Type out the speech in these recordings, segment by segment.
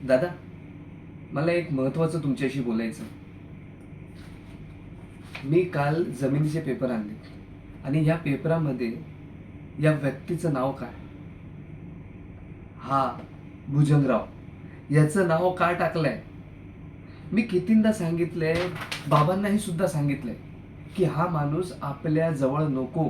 दादा, मला एक महत्त्वाचं तुमच्याशी बोलायचं. मी काल जमिनीचे पेपर आणले आणि या पेपरामध्ये या व्यक्तीचं नाव काय? हा, भुजंगराव याचं नाव का टाकलंय? मी कितींदा सांगितलंय, बाबांनाही सुद्धा सांगितलंय की हा माणूस आपल्या जवळ नको.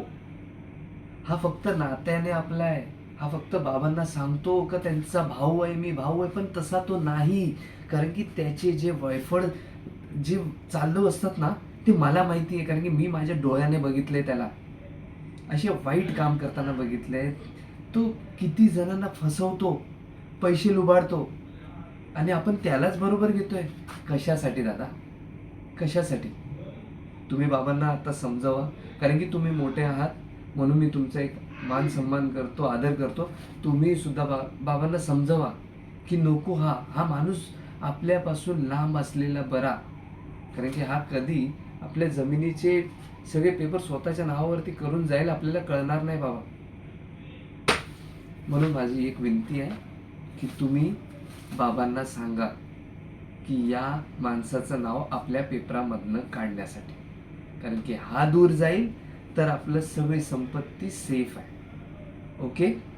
हा फक्त नात्याने आपला आहे. हा फक्त बाबांना सांगतो का त्यांचा भाऊ आहे, मी भाऊ आहे, पण तसा तो नाही. कारण की त्याचे जे वायफळ जे चालू असतात ना, ते मला माहिती आहे. कारण की मी माझ्या डोळ्याने बघितले त्याला. असे वाईट काम करताना बघितले. तो किती जणांना फसवतो, पैसे लुबाडतो आणि आपण त्यालाच बरोबर घेतोय. कशासाठी दादा? कशासाठी? तुम्ही बाबांना आता समजावा. कारण की तुम्ही मोठे आहात, म्हणून मी तुमचा एक मान सन्मान करतो, आदर करतो. तुम्ही सुद्धा बाबांना समजावा की नको, हा माणूस आपल्यापासून लांब असलेला बरा. कारण की हा कधी आपल्या जमिनीचे सगळे पेपर स्वतःच्या नावावरती करून जाईल आपल्याला कळणार नाही बाबा. म्हणून माझी एक विनंती आहे की तुम्ही बाबांना सांगा की या माणसाचं नाव आपल्या पेपरामधनं काढण्यासाठी. कारण की हा दूर जाईल तर आपलं सगळी संपत्ती सेफ आहे. ओके.